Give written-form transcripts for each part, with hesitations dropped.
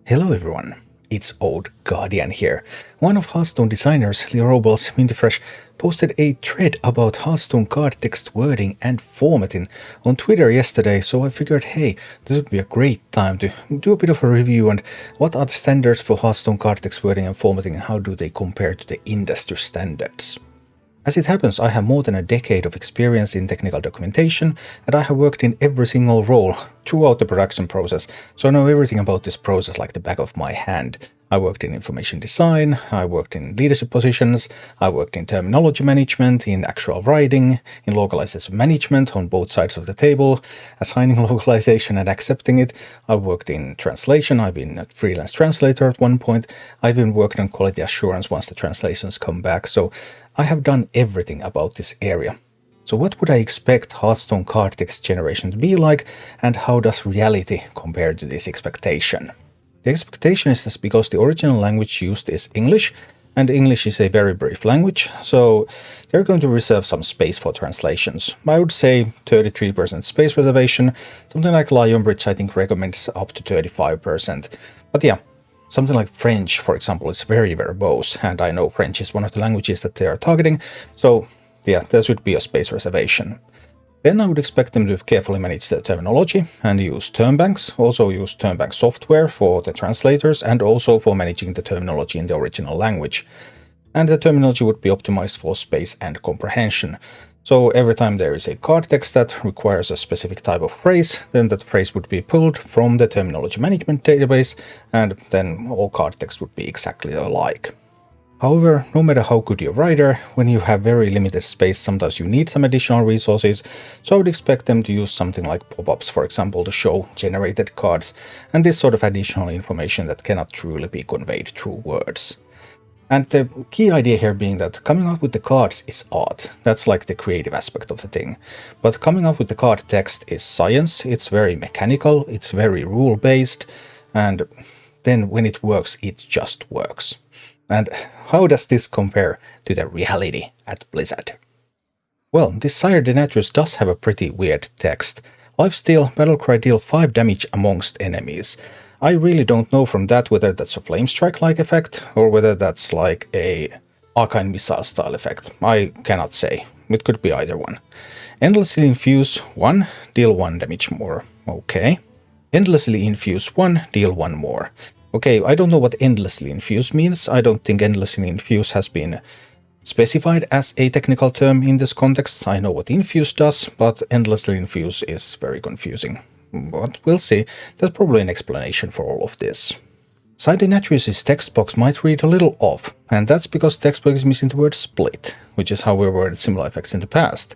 Hello everyone, it's Old Guardian here. One of Hearthstone designers, Lerobles Mintyfresh, posted a thread about Hearthstone card text wording and formatting on Twitter yesterday, so I figured, hey, this would be a great time to do a bit of a review on what are the standards for Hearthstone card text wording and formatting and how do they compare to the industry standards. As it happens, I have more than a decade of experience in technical documentation, and I have worked in every single role throughout the production process, so I know everything about this process like the back of my hand. I worked in information design, I worked in leadership positions, I worked in terminology management, in actual writing, in localization management on both sides of the table, assigning localization and accepting it. I've worked in translation, I've been a freelance translator at one point, I've even worked on quality assurance once the translations come back, so I have done everything about this area. So what would I expect Hearthstone card text generation to be like, and how does reality compare to this expectation? The expectation is this because the original language used is English, and English is a very brief language, so they're going to reserve some space for translations. I would say 33% space reservation, something like Lionbridge I think recommends up to 35%. But yeah, something like French, for example, is very verbose, and I know French is one of the languages that they are targeting, so yeah, there should be a space reservation. Then I would expect them to carefully manage the terminology and use term banks, also use term bank software for the translators and also for managing the terminology in the original language. And the terminology would be optimized for space and comprehension. So every time there is a card text that requires a specific type of phrase, then that phrase would be pulled from the terminology management database, and then all card text would be exactly alike. However, no matter how good you're a writer, when you have very limited space, sometimes you need some additional resources, so I would expect them to use something like pop-ups, for example, to show generated cards, and this sort of additional information that cannot truly be conveyed through words. And the key idea here being that coming up with the cards is art. That's like the creative aspect of the thing. But coming up with the card text is science, it's very mechanical, it's very rule-based, and then when it works, it just works. And how does this compare to the reality at Blizzard? Well, this Sire Denaturus does have a pretty weird text. Lifesteal, Battlecry deal 5 damage amongst enemies. I really don't know from that whether that's a Flame Strike-like effect, or whether that's like a Arcane Missile style effect. I cannot say. It could be either one. Endlessly Infuse 1, deal 1 damage more. Okay. Endlessly Infuse 1, deal 1 more. Okay, I don't know what endlessly infuse means. I don't think endlessly infuse has been specified as a technical term in this context. I know what infuse does, but endlessly infuse is very confusing. But we'll see. There's probably an explanation for all of this. Sire Denaturus' text box might read a little off, and that's because text box is missing the word split, which is how we worded similar effects in the past.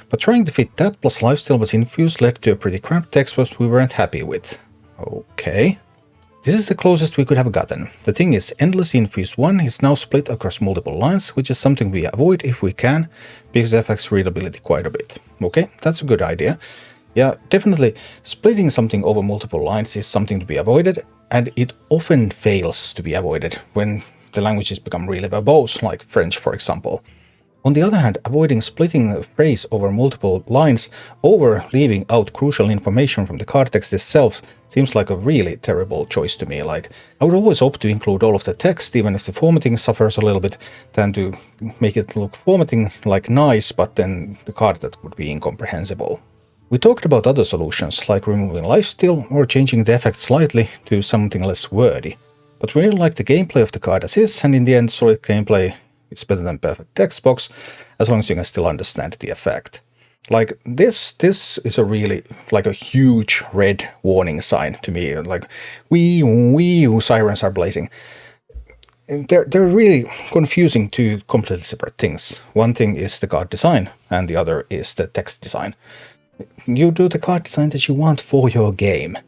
But trying to fit that plus lifesteal was infused led to a pretty cramped text box we weren't happy with. Okay. This is the closest we could have gotten. The thing is, Endless Infuse 1 is now split across multiple lines, which is something we avoid if we can, because it affects readability quite a bit. Okay, that's a good idea. Yeah, definitely, splitting something over multiple lines is something to be avoided, and it often fails to be avoided when the languages become really verbose, like French, for example. On the other hand, avoiding splitting a phrase over multiple lines over leaving out crucial information from the card text itself seems like a really terrible choice to me. Like, I would always opt to include all of the text, even if the formatting suffers a little bit, than to make it look formatting like nice, but then the card that would be incomprehensible. We talked about other solutions, like removing lifesteal or changing the effect slightly to something less wordy. But we really like the gameplay of the card as is, and in the end, solid gameplay is better than perfect text box, as long as you can still understand the effect. Like, this is a really, like a huge red warning sign to me, like, wee, sirens are blazing. They're really confusing two completely separate things. One thing is the card design, and the other is the text design. You do the card design that you want for your game,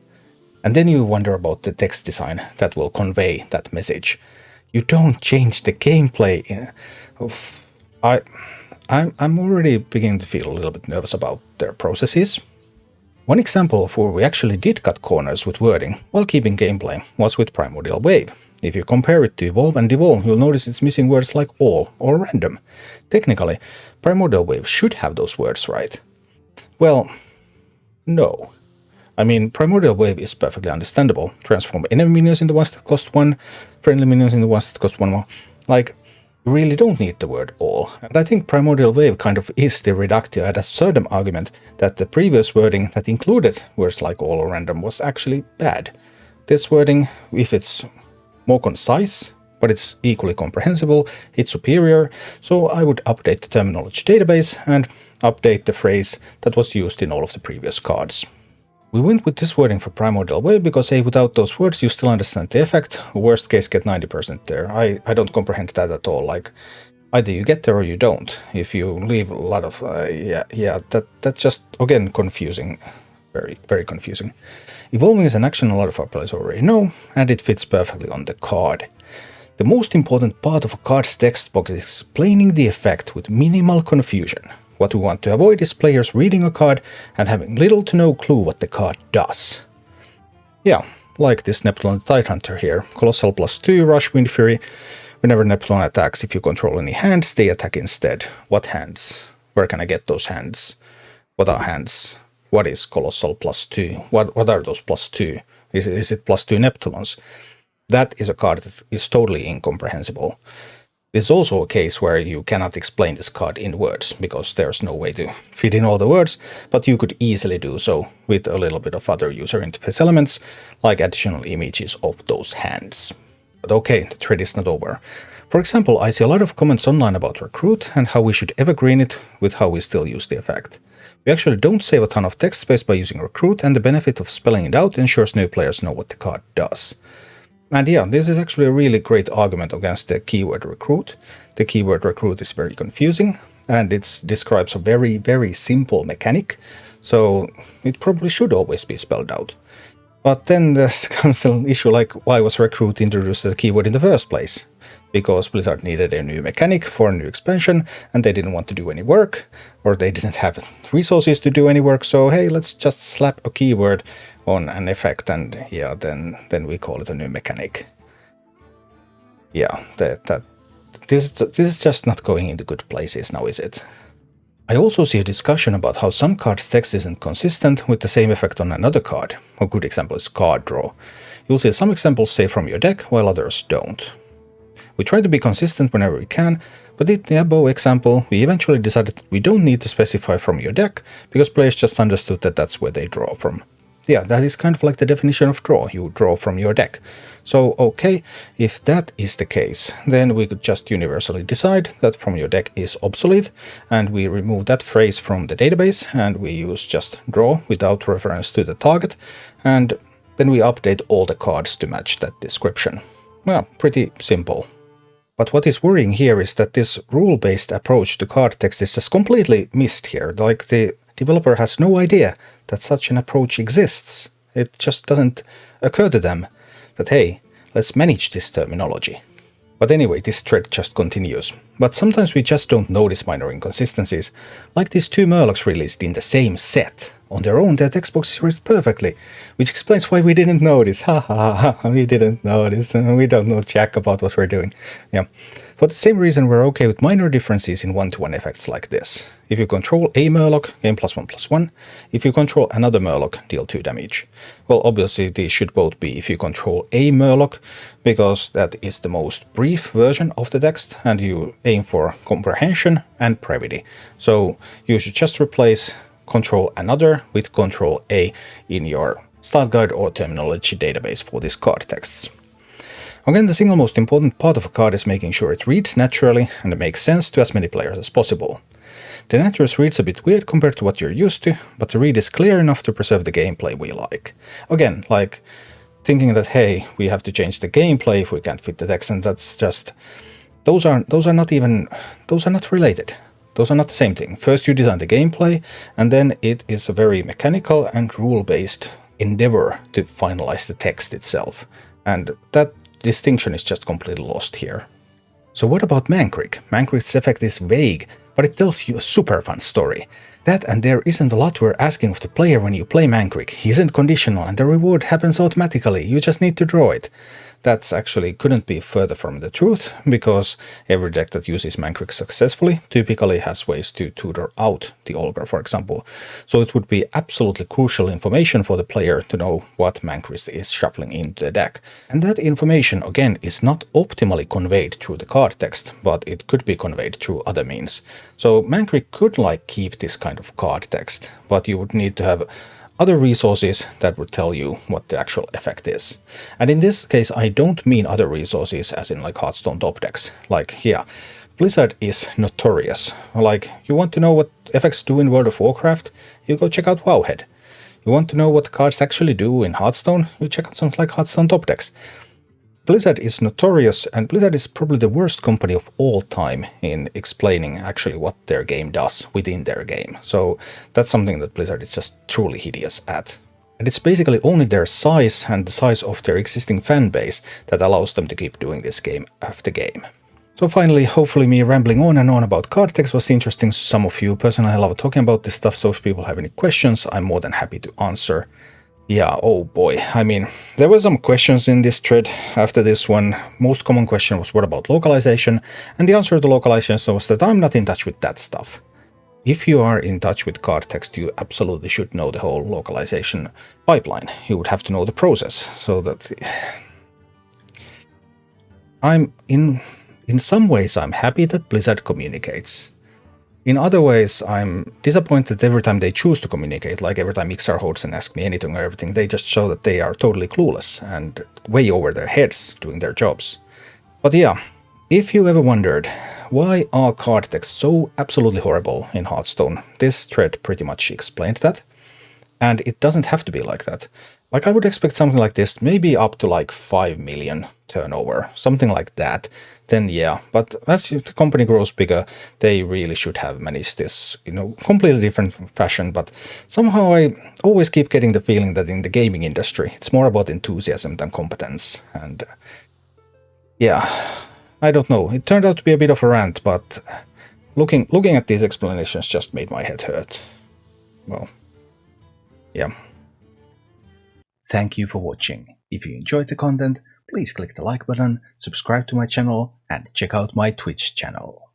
and then you wonder about the text design that will convey that message. You don't change the gameplay. I'm already beginning to feel a little bit nervous about their processes. One example of where we actually did cut corners with wording while keeping gameplay was with Primordial Wave. If you compare it to Evolve and Devolve, you'll notice it's missing words like all or random. Technically, Primordial Wave should have those words right. Well, no. I mean, Primordial Wave is perfectly understandable. Transform enemy minions into ones that cost 1, friendly minions into ones that cost 1 more. Like, you really don't need the word all. And I think Primordial Wave kind of is the reductio ad absurdum argument that the previous wording that included words like all or random was actually bad. This wording, if it's more concise, but it's equally comprehensible, it's superior, so I would update the terminology database and update the phrase that was used in all of the previous cards. We went with this wording for Primordial Wave because, hey, without those words you still understand the effect, worst case get 90% there. I don't comprehend that at all, like, either you get there or you don't. If you leave a lot of, that's just, again, confusing. Very, very confusing. Evolving is an action a lot of our players already know, and it fits perfectly on the card. The most important part of a card's text box is explaining the effect with minimal confusion. What we want to avoid is players reading a card and having little to no clue what the card does. Yeah, like this Neptune Tidehunter here. Colossal +2, Rush, Wind Fury. Whenever Neptune attacks, if you control any hands, they attack instead. What hands? Where can I get those hands? What are hands? What is Colossal +2? What are those +2? Is it +2 Neptunes? That is a card that is totally incomprehensible. This is also a case where you cannot explain this card in words, because there's no way to fit in all the words, but you could easily do so with a little bit of other user interface elements, like additional images of those hands. But okay, the thread is not over. For example, I see a lot of comments online about Recruit and how we should evergreen it with how we still use the effect. We actually don't save a ton of text space by using Recruit, and the benefit of spelling it out ensures new players know what the card does. And yeah, this is actually a really great argument against the keyword recruit. The keyword recruit is very confusing, and it describes a very, very simple mechanic, so it probably should always be spelled out. But then there's kind of an issue like, why was recruit introduced as a keyword in the first place? Because Blizzard needed a new mechanic for a new expansion, and they didn't want to do any work, or they didn't have resources to do any work, so hey, let's just slap a keyword on an effect, and yeah, then we call it a new mechanic. Yeah, this is just not going into good places now, is it? I also see a discussion about how some card's text isn't consistent with the same effect on another card. A good example is card draw. You'll see some examples say from your deck, while others don't. We try to be consistent whenever we can, but in the above example, we eventually decided that we don't need to specify from your deck, because players just understood that that's where they draw from. Yeah, that is kind of like the definition of draw, you draw from your deck. So okay, if that is the case, then we could just universally decide that from your deck is obsolete, and we remove that phrase from the database, and we use just draw without reference to the target, and then we update all the cards to match that description. Well, pretty simple. But what is worrying here is that this rule-based approach to card text is just completely missed here. Like, the developer has no idea that such an approach exists. It just doesn't occur to them that, hey, let's manage this terminology. But anyway, this thread just continues. But sometimes we just don't notice minor inconsistencies, like these two Murlocs released in the same set. On their own, their text box is written perfectly, which explains why we didn't notice. Ha ha ha, we didn't notice, and we don't know jack about what we're doing. Yeah. For the same reason, we're okay with minor differences in one-to-one effects like this. If you control a Murloc, gain +1/+1. If you control another Murloc, deal 2 damage. Well, obviously these should both be if you control a Murloc, because that is the most brief version of the text, and you aim for comprehension and brevity. So you should just replace control another with control a in your style guide or terminology database for these card texts. Again, the single most important part of a card is making sure it reads naturally and it makes sense to as many players as possible. The naturals reads a bit weird compared to what you're used to, but the read is clear enough to preserve the gameplay we like. Again, like thinking that, hey, we have to change the gameplay if we can't fit the text, and that's just, those are not related. Those are not the same thing. First you design the gameplay, and then it is a very mechanical and rule-based endeavor to finalize the text itself. And that distinction is just completely lost here. So what about Mankrik? Mankrik's effect is vague, but it tells you a super fun story. That, and there isn't a lot we're asking of the player when you play Mankrik. He isn't conditional, and the reward happens automatically, you just need to draw it. That's actually couldn't be further from the truth, because every deck that uses Mankrik successfully typically has ways to tutor out the Olgar, for example. So it would be absolutely crucial information for the player to know what Mankrik is shuffling into the deck. And that information, again, is not optimally conveyed through the card text, but it could be conveyed through other means. So Mankrik could keep this kind of card text, but you would need to have other resources that would tell you what the actual effect is. And in this case, I don't mean other resources as in Hearthstone top decks. Blizzard is notorious. You want to know what effects do in World of Warcraft? You go check out Wowhead. You want to know what cards actually do in Hearthstone? You check out something like Hearthstone top decks. Blizzard is notorious, and Blizzard is probably the worst company of all time in explaining actually what their game does within their game. So that's something that Blizzard is just truly hideous at. And it's basically only their size and the size of their existing fan base that allows them to keep doing this game after game. So finally, hopefully me rambling on and on about card text was interesting to some of you. Personally, I love talking about this stuff, so if people have any questions, I'm more than happy to answer. Yeah, oh boy. I mean, there were some questions in this thread after this one. Most common question was, what about localization? And the answer to localization was that I'm not in touch with that stuff. If you are in touch with card text, you absolutely should know the whole localization pipeline. You would have to know the process. So that in some ways, I'm happy that Blizzard communicates. In other ways, I'm disappointed every time they choose to communicate, like every time Mixar hosts and ask me anything or everything, they just show that they are totally clueless and way over their heads doing their jobs. But yeah, if you ever wondered, why are card texts so absolutely horrible in Hearthstone, this thread pretty much explained that. And it doesn't have to be like that. I would expect something like this, maybe up to 5 million turnover, something like that. Then yeah, but as the company grows bigger, they really should have managed this, completely different fashion. But somehow I always keep getting the feeling that in the gaming industry, it's more about enthusiasm than competence. And yeah, I don't know. It turned out to be a bit of a rant, but looking at these explanations just made my head hurt. Well, yeah. Thank you for watching. If you enjoyed the content, please click the like button, subscribe to my channel, and check out my Twitch channel.